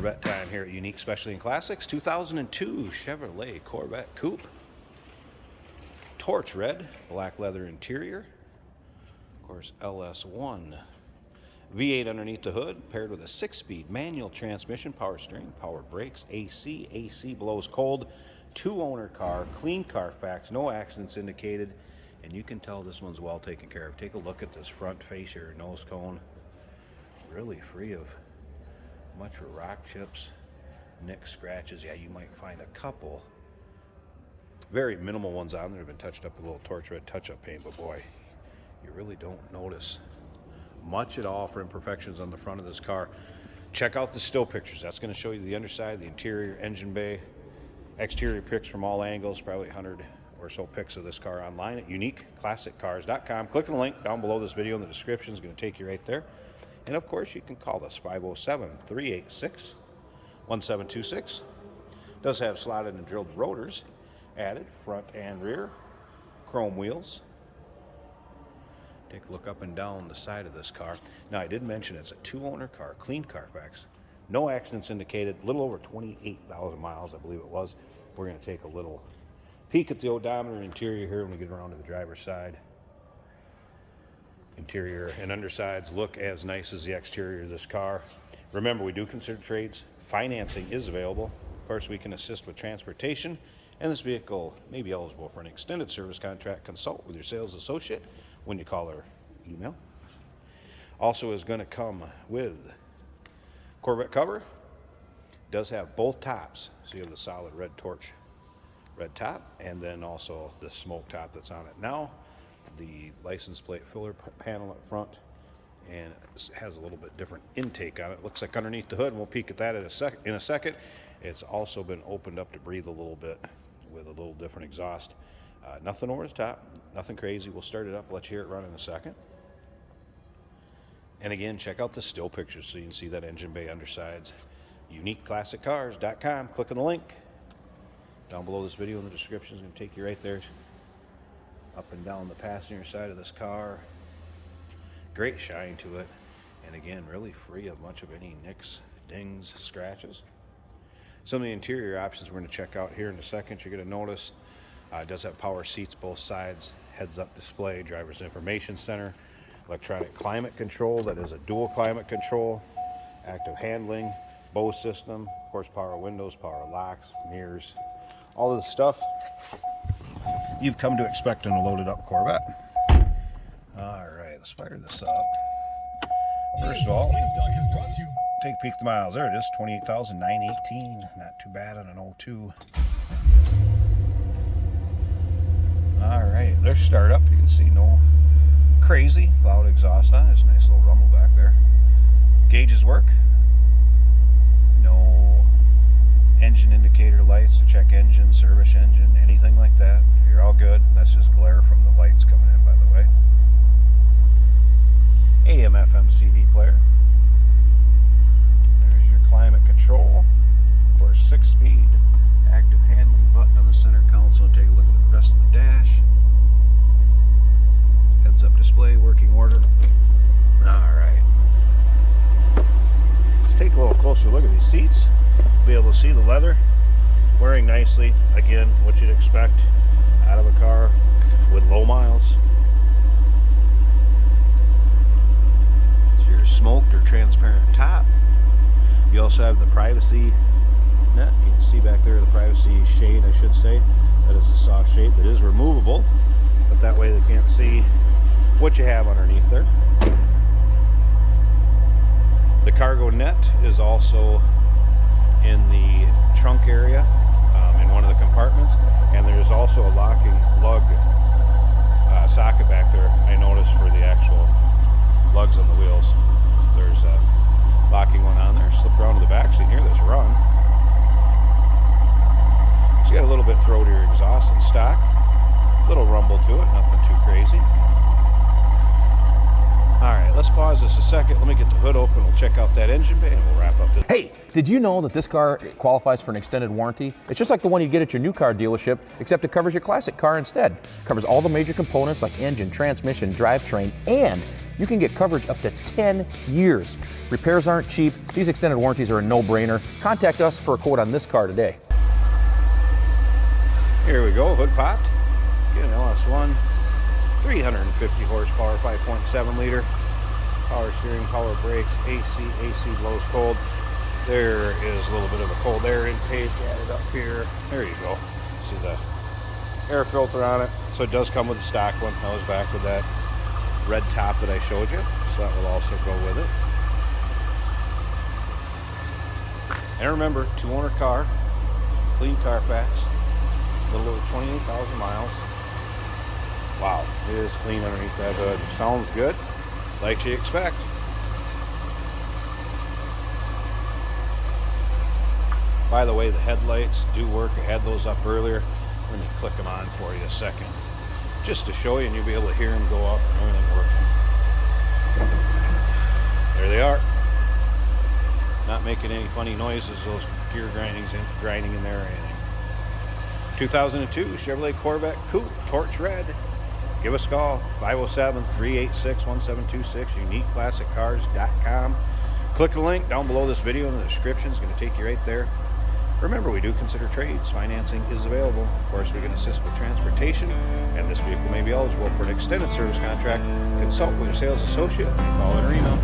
Corvette time here at Unique Specialty and Classics. 2002 Chevrolet Corvette Coupe. Torch red, black leather interior. Of course, LS1. V8 underneath the hood, paired with a 6-speed manual transmission, power steering, power brakes, AC. AC blows cold. 2-owner car, clean Carfax, no accidents indicated. And you can tell this one's well taken care of. Take a look at this front fascia, nose cone. Really free of much for rock chips, nicks, scratches. Yeah, you might find a couple very minimal ones on there have been touched up with a little torch red touch-up paint, but boy, you really don't notice much at all for imperfections on the front of this car. Check out the still pictures. That's going to show you the underside, the interior, engine bay, exterior pics from all angles, probably 100 or so pics of this car online at uniqueclassiccars.com. Click on the link down below this video in the description. It's going to take you right there. And of course, you can call us 507-386-1726. Does have slotted and drilled rotors added, front and rear, chrome wheels. Take a look up and down the side of this car. Now, I did mention it's a 2-owner car, clean Carfax, no accidents indicated, a little over 28,000 miles, I believe it was. We're going to take a little peek at the odometer interior here when we get around to the driver's side. Interior and undersides look as nice as the exterior of this car. Remember, we do consider trades. Financing is available. Of course, we can assist with transportation, and this vehicle may be eligible for an extended service contract. Consult with your sales associate when you call or email. Also is going to come with Corvette cover. Does have both tops, so you have the solid red torch red top, and then also the smoke top that's on it now. The license plate filler panel up front, and it has a little bit different intake on it. Looks like underneath the hood, and we'll peek at that in a second. It's also been opened up to breathe a little bit with a little different exhaust. Nothing over the top, nothing crazy. We'll start it up, let you hear it run in a second. And again, check out the still pictures so you can see that engine bay undersides. UniqueClassicCars.com. Click on the link down below this video in the description. Is going to take you right there. Up and down the passenger side of this car. Great shine to it. And again, really free of much of any nicks, dings, scratches. Some of the interior options we're going to check out here in a second. You're going to notice it does have power seats both sides, heads-up display, driver's information center, electronic climate control. That is a dual climate control, active handling, Bose system, of course, power windows, power locks, mirrors, all of the stuff you've come to expect in a loaded up Corvette. All right, let's fire this up. First of all, take a peek at the miles. There it is, 28,918. Not too bad on an 02. All right, there's start up. You can see no crazy loud exhaust on it. There's a nice little rumble back there. Gauges work. No engine indicator lights to check engine, service engine, anything like that. You're all good. That's just glare from the lights coming in, by the way. AM, FM, CD player. There's your climate control. Of course, 6-speed. Active handling button on the center console. Take a look at the rest of the dash. Heads-up display, working order. Alright. Let's take a little closer look at these seats. Be able to see the leather wearing nicely. Again, what you'd expect out of a car with low miles. It's your smoked or transparent top. You also have the privacy net. You can see back there the privacy shade, I should say. That is a soft shade that is removable, but that way they can't see what you have underneath there. The cargo net is also in the trunk area, in one of the compartments, and there's also a locking lug socket back there, I noticed, for the actual lugs on the wheels. There's a locking one on there. Slip around to the back so you can hear this run. So you got a little bit throatier exhaust in stock, little rumble to it, nothing too crazy. Alright, let's pause this a second. Let me get the hood open. We'll check out that engine bay and we'll wrap up this. Hey, did you know that this car qualifies for an extended warranty? It's just like the one you get at your new car dealership, except it covers your classic car instead. It covers all the major components like engine, transmission, drivetrain, and you can get coverage up to 10 years. Repairs aren't cheap. These extended warranties are a no-brainer. Contact us for a quote on this car today. Here we go, hood popped. Get an LS1, 350 horsepower, 5.7 liter. Power steering, power brakes, AC blows cold. There is a little bit of a cold air intake added up here. There you go. See the air filter on it. So it does come with the stock one. I was back with that red top that I showed you. So that will also go with it. And remember, 2-owner car, clean Carfax, a little over 28,000 miles. Wow, it is clean underneath that hood. Sounds good, like you expect. By the way, the headlights do work. I had those up earlier. Let me click them on for you a second, just to show you, and you'll be able to hear them go up and everything working. There they are. Not making any funny noises, those gear grinding in there or anything. 2002 Chevrolet Corvette Coupe, torch red. Give us a call, 507-386-1726, uniqueclassiccars.com. Click the link down below this video in the description. It's going to take you right there. Remember, we do consider trades. Financing is available. Of course, we can assist with transportation, and this vehicle may be eligible for an extended service contract. Consult with your sales associate. Call or email.